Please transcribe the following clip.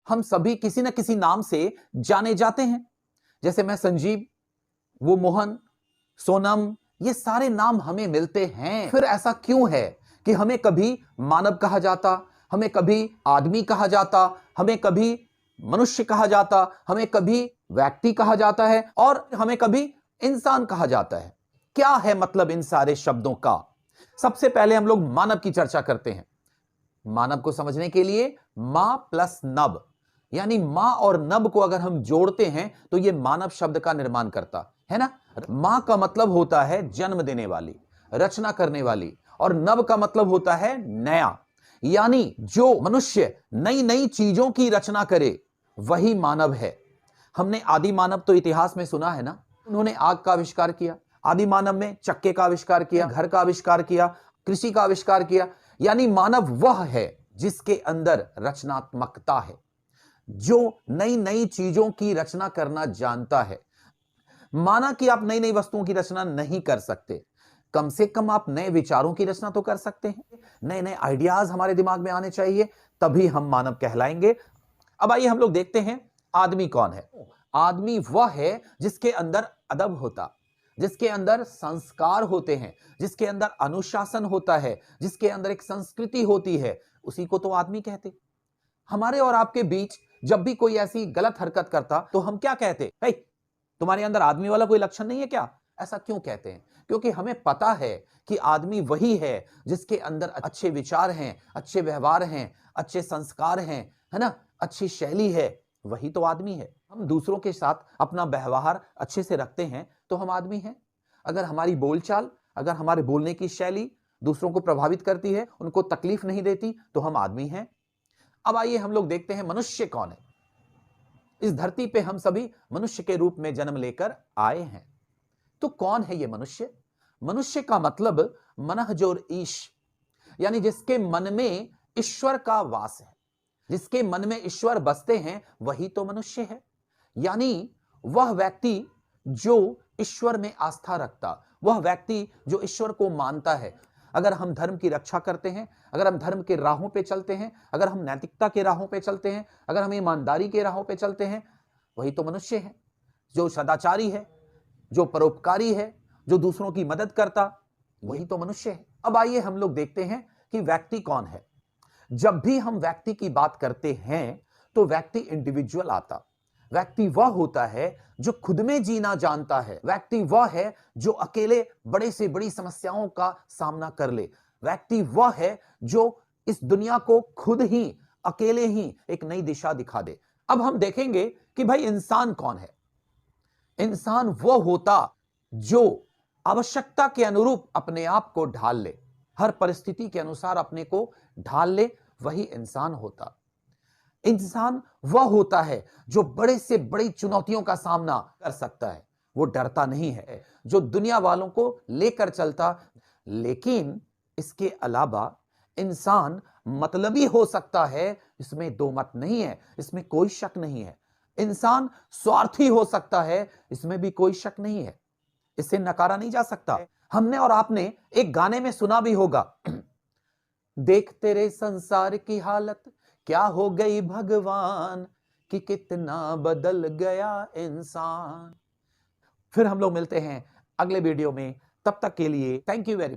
हम सभी किसी न किसी नाम से जाने जाते हैं। जैसे मैं संजीव, वो मोहन, सोनम, ये सारे नाम हमें मिलते हैं। फिर ऐसा क्यों है कि हमें कभी मानव कहा जाता, हमें कभी आदमी कहा जाता, हमें कभी मनुष्य कहा जाता, हमें कभी व्यक्ति कहा जाता है और हमें कभी इंसान कहा जाता है? क्या है मतलब इन सारे शब्दों का? सबसे पहले हम लोग मानव की चर्चा करते हैं। मानव को समझने के लिए मां प्लस नब, यानी मां और नब को अगर हम जोड़ते हैं तो यह मानव शब्द का निर्माण करता है ना। मां का मतलब होता है जन्म देने वाली, रचना करने वाली, और नब का मतलब होता है नया, यानी जो मनुष्य नई नई चीजों की रचना करे वही मानव है। हमने आदि मानव तो इतिहास में सुना है ना, उन्होंने आग का आविष्कार किया, आदि मानव में चक्के का आविष्कार किया, घर का आविष्कार किया, कृषि का आविष्कार किया। यानी मानव वह है जिसके अंदर रचनात्मकता है, जो नई नई चीजों की रचना करना जानता है। माना कि आप नई नई वस्तुओं की रचना नहीं कर सकते, कम से कम आप नए विचारों की रचना तो कर सकते हैं। नए नए आइडियाज हमारे दिमाग में आने चाहिए, तभी हम मानव कहलाएंगे। अब आइए हम लोग देखते हैं आदमी कौन है। आदमी वह है जिसके अंदर अदब होता, जिसके अंदर संस्कार होते हैं, जिसके अंदर अनुशासन होता है, जिसके अंदर एक संस्कृति होती है, उसी को तो आदमी कहते। हमारे और आपके बीच जब भी कोई ऐसी गलत हरकत करता तो हम क्या कहते? hey, तुम्हारे अंदर आदमी वाला कोई लक्षण नहीं है क्या? ऐसा क्यों कहते हैं? क्योंकि हमें पता है कि आदमी वही है जिसके अंदर अच्छे विचार हैं, अच्छे व्यवहार हैं, अच्छे संस्कार हैं, है ना, अच्छी शैली है, वही तो आदमी है। हम दूसरों के साथ अपना व्यवहार अच्छे से रखते हैं तो हम आदमी हैं। अगर हमारी बोलचाल, अगर हमारे बोलने की शैली दूसरों को प्रभावित करती है, उनको तकलीफ नहीं देती, तो हम आदमी हैं। अब आइए हम लोग देखते हैं मनुष्य कौन है। इस धरती पे हम सभी मनुष्य के रूप में जन्म लेकर आए हैं। तो कौन है ये मनुष्य? मनुष्य का मतलब मनः जोर ईश, यानी जिसके मन में ईश्वर का वास है, जिसके मन में ईश्वर बसते हैं, वही तो मनुष्य है। यानी वह व्यक्ति जो ईश्वर में आस्था रखता, वह व्यक्ति जो ईश्वर को मानता है। अगर हम धर्म की रक्षा करते हैं, अगर हम धर्म के राहों पे चलते हैं, अगर हम नैतिकता के राहों पे चलते हैं, अगर हम ईमानदारी के राहों पे चलते हैं, वही तो मनुष्य है। जो सदाचारी है, जो परोपकारी है, जो दूसरों की मदद करता, वही तो मनुष्य है। अब आइए हम लोग देखते हैं कि व्यक्ति कौन है। जब भी हम व्यक्ति की बात करते हैं तो व्यक्ति इंडिविजुअल आता। व्यक्ति वह होता है जो खुद में जीना जानता है। व्यक्ति वह है जो अकेले बड़े से बड़ी समस्याओं का सामना कर ले। व्यक्ति वह है जो इस दुनिया को खुद ही अकेले ही एक नई दिशा दिखा दे। अब हम देखेंगे कि भाई इंसान कौन है। इंसान वह होता जो आवश्यकता के अनुरूप अपने आप को ढाल ले, हर परिस्थिति के अनुसार अपने को ढाल ले, वही इंसान होता। इंसान वह होता है जो बड़े से बड़ी चुनौतियों का सामना कर सकता है, वो डरता नहीं है, जो दुनिया वालों को लेकर चलता। लेकिन इसके अलावा इंसान मतलबी हो सकता है, इसमें दो मत नहीं है, इसमें कोई शक नहीं है। इंसान स्वार्थी हो सकता है, इसमें भी कोई शक नहीं है, इसे नकारा नहीं जा सकता। हमने और आपने एक गाने में सुना भी होगा, देख तेरे संसार की हालत क्या हो गई भगवान, कि कितना बदल गया इंसान। फिर हम लोग मिलते हैं अगले वीडियो में, तब तक के लिए थैंक यू वेरी मच।